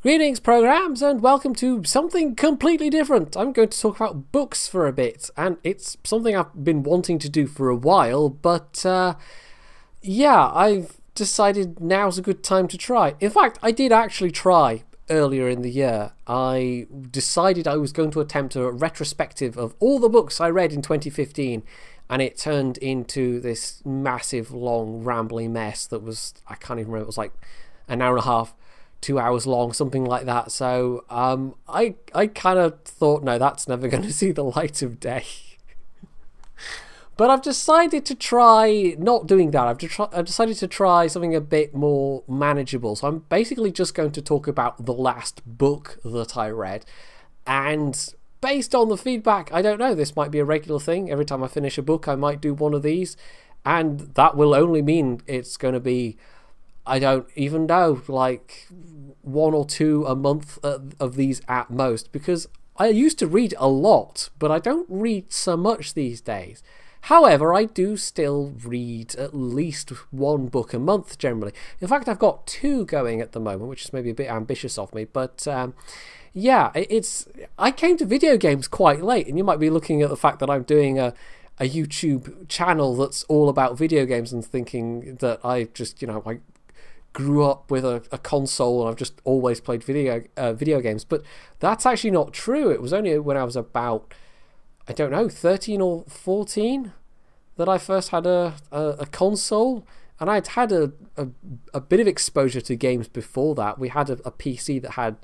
Greetings, programs, and welcome to something completely different. I'm going to talk about books for a bit, and it's something I've been wanting to do for a while, but yeah, I've decided now's a good time to try. In fact, I did actually try earlier in the year. I decided I was going to attempt a retrospective of all the books I read in 2015, and it turned into this massive, long, rambling mess that was, I can't even remember, it was like an hour and a half. 2 hours long, something like that. So I kind of thought, no, that's never going to see the light of day. But I've decided to try not doing that. I've decided to try something a bit more manageable. So I'm basically just going to talk about the last book that I read. And based on the feedback, I don't know, this might be a regular thing. Every time I finish a book, I might do one of these. And that will only mean it's going to be, I don't even know, like one or two a month of these at most, because I used to read a lot, but I don't read so much these days. However, I do still read at least one book a month generally. In fact, I've got two going at the moment, which is maybe a bit ambitious of me, but yeah, I came to video games quite late, and you might be looking at the fact that I'm doing a YouTube channel that's all about video games and thinking that I just, I grew up with a console and I've just always played video games, but that's actually not true. It was only when I was about, I don't know, 13 or 14 that I first had a console, and I'd had a bit of exposure to games before that. We had a PC that had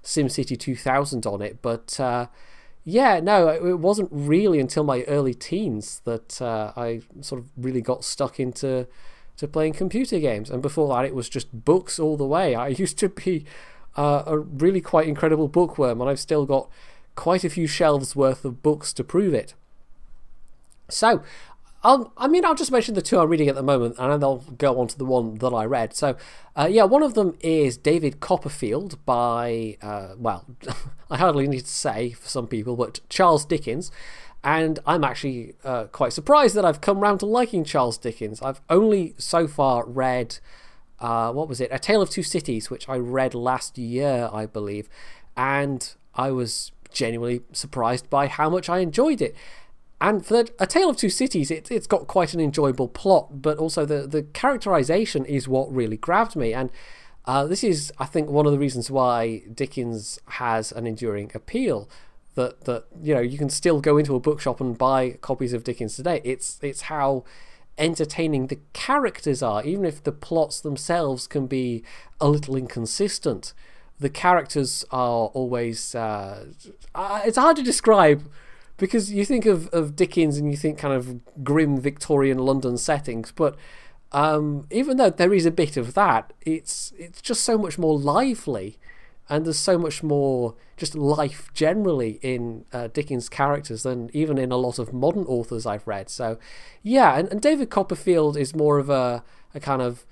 SimCity 2000 on it, but yeah, no, it wasn't really until my early teens that I sort of really got stuck into playing computer games, and before that it was just books all the way. I used to be a really quite incredible bookworm, and I've still got quite a few shelves worth of books to prove it. So I'll just mention the two I'm reading at the moment, and then I'll go on to the one that I read. So yeah, one of them is David Copperfield by well, I hardly need to say for some people, but Charles Dickens. And I'm actually quite surprised that I've come round to liking Charles Dickens. I've only so far read, what was it? A Tale of Two Cities, which I read last year, I believe. And I was genuinely surprised by how much I enjoyed it. And for A Tale of Two Cities, it's got quite an enjoyable plot, but also the characterization is what really grabbed me. And this is, I think, one of the reasons why Dickens has an enduring appeal. That you can still go into a bookshop and buy copies of Dickens today. It's how entertaining the characters are, even if the plots themselves can be a little inconsistent. The characters are always it's hard to describe, because you think of Dickens and you think kind of grim Victorian London settings, but even though there is a bit of that, it's just so much more lively. And there's so much more just life generally in Dickens' characters than even in a lot of modern authors I've read. So, yeah, and David Copperfield is more of a kind of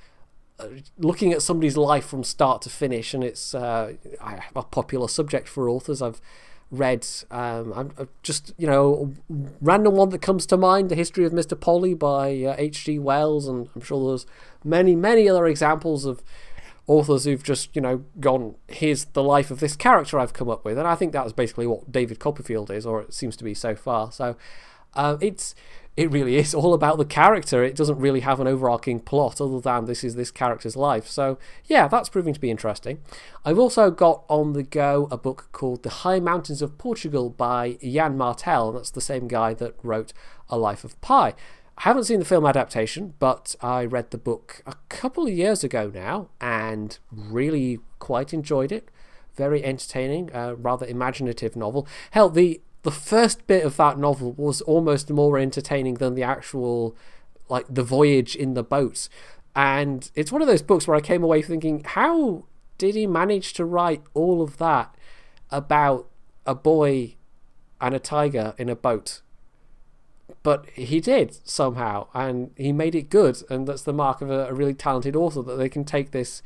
looking at somebody's life from start to finish, and it's a popular subject for authors. I've read, just, random one that comes to mind, The History of Mr. Polly by H.G. Wells, and I'm sure there's many, many other examples of authors who've just, gone, here's the life of this character I've come up with. And I think that's basically what David Copperfield is, or it seems to be so far. So it really is all about the character. It doesn't really have an overarching plot other than this is this character's life. So yeah, that's proving to be interesting. I've also got on the go a book called The High Mountains of Portugal by Jan Martel, and that's the same guy that wrote A Life of Pi. I haven't seen the film adaptation, but I read the book a couple of years ago now and really quite enjoyed it. Very entertaining, rather imaginative novel. Hell, the first bit of that novel was almost more entertaining than the actual, like, the voyage in the boat. And it's one of those books where I came away thinking, how did he manage to write all of that about a boy and a tiger in a boat? But he did somehow, and he made it good, and that's the mark of a really talented author, that they can take this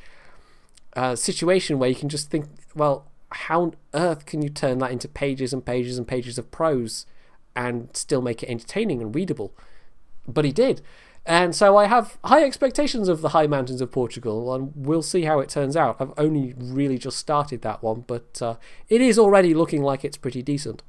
situation where you can just think, well, how on earth can you turn that into pages and pages and pages of prose and still make it entertaining and readable? But he did. And so I have high expectations of the High Mountains of Portugal, and we'll see how it turns out. I've only really just started that one, but it is already looking like it's pretty decent.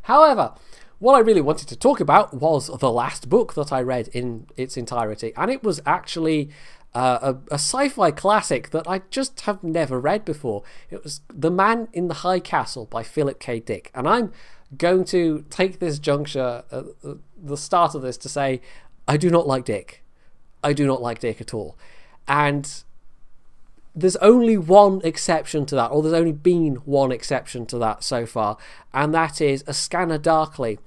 However, what I really wanted to talk about was the last book that I read in its entirety, and it was actually a sci-fi classic that I just have never read before. It was The Man in the High Castle by Philip K. Dick, and I'm going to take this juncture at the start of this to say I do not like Dick. I do not like Dick at all. And there's only one exception to that, or there's only been one exception to that so far, and that is A Scanner Darkly.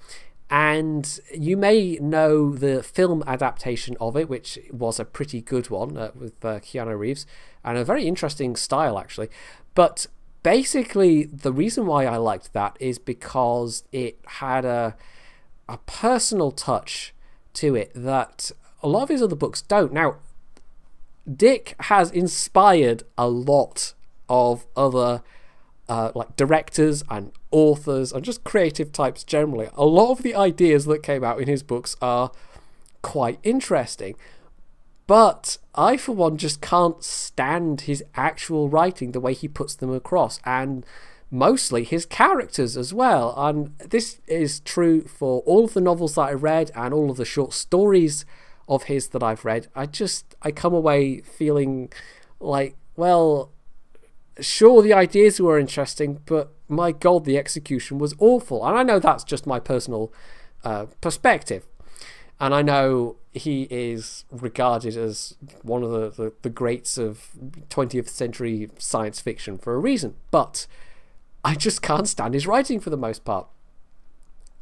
And you may know the film adaptation of it, which was a pretty good one with Keanu Reeves, and a very interesting style actually. But basically, the reason why I liked that is because it had a personal touch to it that a lot of his other books don't. Now, Dick has inspired a lot of other like directors and authors and just creative types generally. A lot of the ideas that came out in his books are quite interesting. But I, for one, just can't stand his actual writing, the way he puts them across, and mostly his characters as well. And this is true for all of the novels that I read and all of the short stories of his that I've read. I come away feeling like, well, sure, the ideas were interesting, but my God, the execution was awful. And I know that's just my personal perspective. And I know he is regarded as one of the greats of 20th century science fiction for a reason. But I just can't stand his writing for the most part.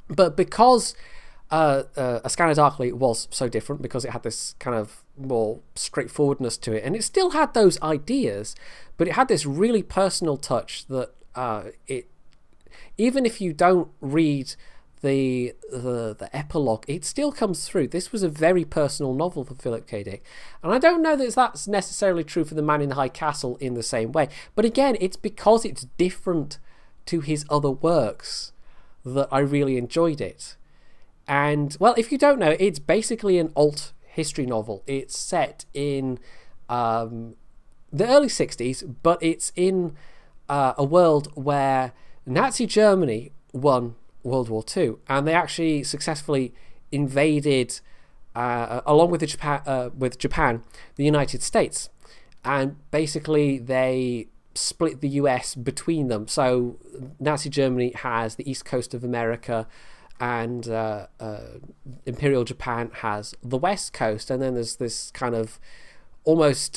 But because A Scanner Darkly was so different, because it had this kind of more straightforwardness to it, and it still had those ideas, but it had this really personal touch that it, even if you don't read the epilogue, it still comes through. This was a very personal novel for Philip K. Dick, and I don't know that that's necessarily true for The Man in the High Castle in the same way, but again, it's because it's different to his other works that I really enjoyed it. And, well, if you don't know, it's basically an alt history novel. It's set in the early 60s, but it's in a world where Nazi Germany won World War II, and they actually successfully invaded, along with Japan, the United States. And basically they split the US between them. So Nazi Germany has the east coast of America, and Imperial Japan has the west coast, and then there's this kind of almost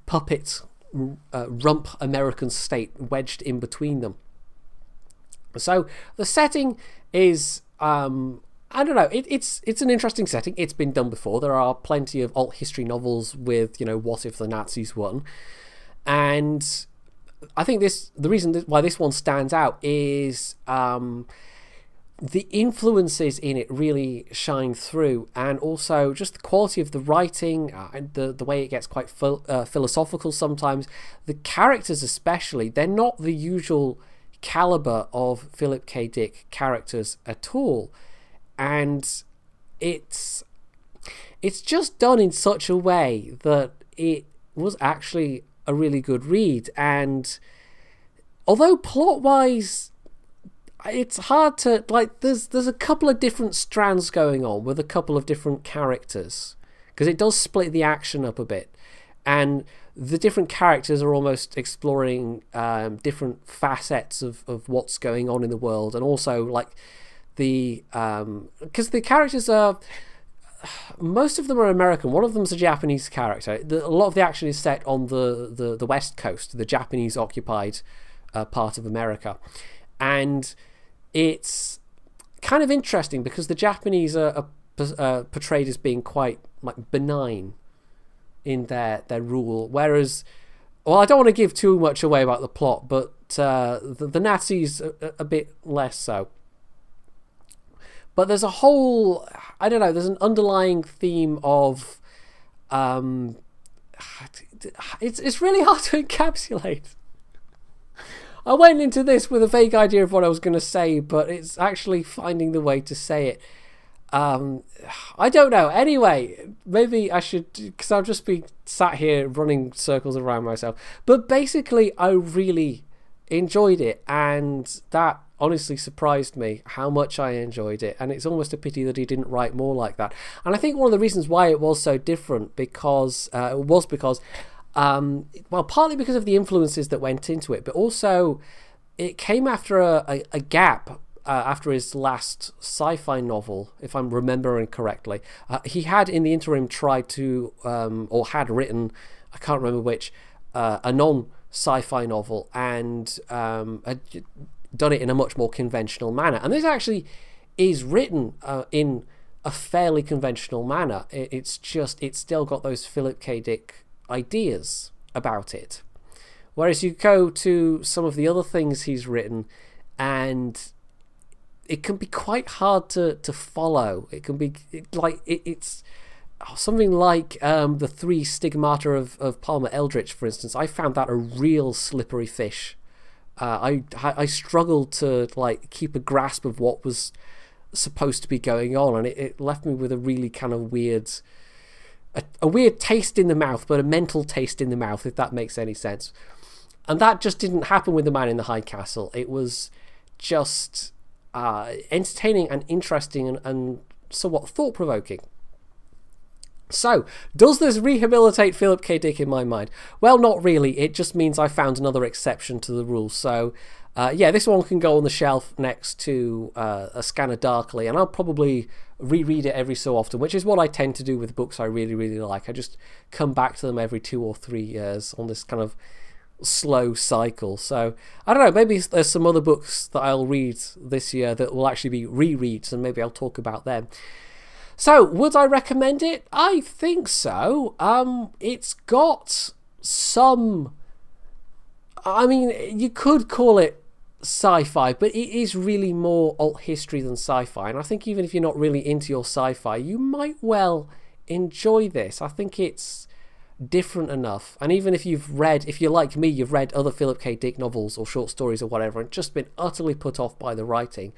puppet rump American state wedged in between them. So the setting is I don't know, it's an interesting setting. It's been done before. There are plenty of alt history novels with, you know, what if the Nazis won, and I think the reason why this one stands out is the influences in it really shine through, and also just the quality of the writing and the way it gets quite philosophical sometimes. The characters especially, they're not the usual caliber of Philip K. Dick characters at all, and it's just done in such a way that it was actually a really good read. And although plot-wise it's hard to, like, there's a couple of different strands going on with a couple of different characters, because it does split the action up a bit, and the different characters are almost exploring different facets of what's going on in the world, and also like because the characters are, most of them are American. One of them's a Japanese character. A lot of the action is set on the west coast, the Japanese occupied part of America, and it's kind of interesting because the Japanese are portrayed as being quite like benign in their rule, whereas, well, I don't want to give too much away about the plot, but the Nazis are a bit less so. But there's a whole, I don't know, there's an underlying theme of it's really hard to encapsulate. I went into this with a vague idea of what I was going to say, but it's actually finding the way to say it. I don't know. Anyway, maybe I should, because I've just been sat here running circles around myself. But basically, I really enjoyed it, and that honestly surprised me how much I enjoyed it. And it's almost a pity that he didn't write more like that. And I think one of the reasons why it was so different because well, partly because of the influences that went into it, but also it came after a gap. After his last sci-fi novel, if I'm remembering correctly, he had in the interim tried to, or had written, I can't remember which, a non-sci-fi novel, and had done it in a much more conventional manner. And this actually is written in a fairly conventional manner. It's still got those Philip K. Dick ideas about it. Whereas you go to some of the other things he's written, and it can be quite hard to follow. It can be it's something like the Three Stigmata of Palmer Eldritch, for instance. I found that a real slippery fish. I struggled to keep a grasp of what was supposed to be going on, and it left me with a really kind of weird taste in the mouth, but a mental taste in the mouth, if that makes any sense. And that just didn't happen with The Man in the High Castle. It was just entertaining and interesting and somewhat thought-provoking. So, does this rehabilitate Philip K. Dick in my mind? Well, not really. It just means I found another exception to the rule. So, yeah, this one can go on the shelf next to A Scanner Darkly, and I'll probably reread it every so often, which is what I tend to do with books I really, really like. I just come back to them every 2 or 3 years on this kind of slow cycle. So I don't know, maybe there's some other books that I'll read this year that will actually be rereads, and maybe I'll talk about them. So would I recommend it? I think so. It's got some, I mean, you could call it sci-fi, but it is really more alt history than sci-fi, and I think even if you're not really into your sci-fi, you might well enjoy this. I think it's different enough, and even if you're like me, you've read other Philip K. Dick novels or short stories or whatever and just been utterly put off by the writing,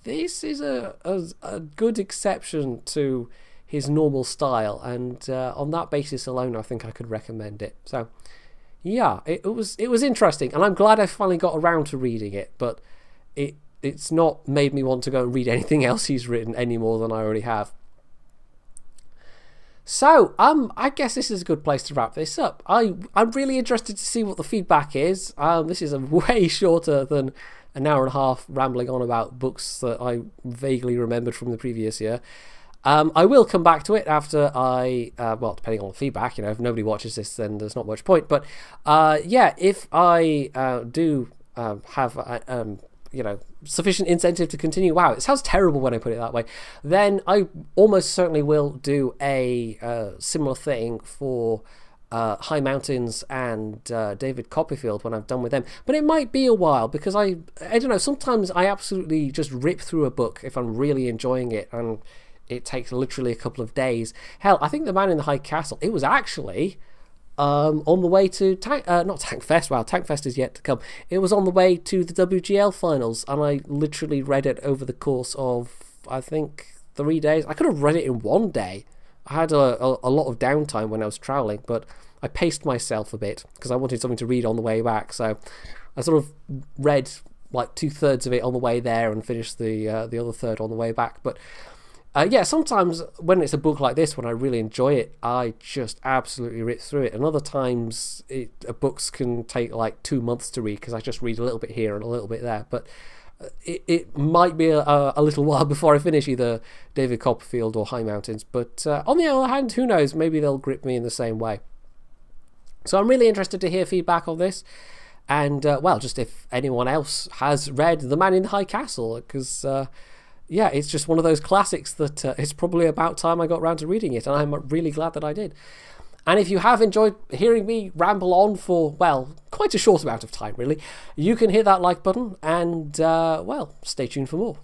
this is a good exception to his normal style, and on that basis alone I think I could recommend it. So yeah, it was interesting, and I'm glad I finally got around to reading it, but it's not made me want to go and read anything else he's written any more than I already have. So, I guess this is a good place to wrap this up. I'm really interested to see what the feedback is. This is a way shorter than an hour and a half rambling on about books that I vaguely remembered from the previous year. I will come back to it after well, depending on the feedback, if nobody watches this, then there's not much point. But, yeah, if I do have sufficient incentive to continue. Wow, it sounds terrible when I put it that way. Then I almost certainly will do a similar thing for High Mountains and David Copperfield when I've done with them. But it might be a while, because I don't know, sometimes I absolutely just rip through a book if I'm really enjoying it, and it takes literally a couple of days. Hell, I think The Man in the High Castle, it was actually on the way to not Tankfest. Wow, Tankfest is yet to come. It was on the way to the WGL finals, and I literally read it over the course of, I think, 3 days. I could have read it in 1 day. I had a lot of downtime when I was traveling, but I paced myself a bit because I wanted something to read on the way back. So I sort of read like 2/3 of it on the way there and finished the other third on the way back. But yeah, sometimes when it's a book like this, when I really enjoy it, I just absolutely rip through it. And other times, books can take like 2 months to read because I just read a little bit here and a little bit there. But it might be a little while before I finish either David Copperfield or High Mountains. But on the other hand, who knows? Maybe they'll grip me in the same way. So I'm really interested to hear feedback on this. And, well, just if anyone else has read The Man in the High Castle, because yeah, it's just one of those classics that it's probably about time I got around to reading it, and I'm really glad that I did. And if you have enjoyed hearing me ramble on for, well, quite a short amount of time, really, you can hit that like button and, well, stay tuned for more.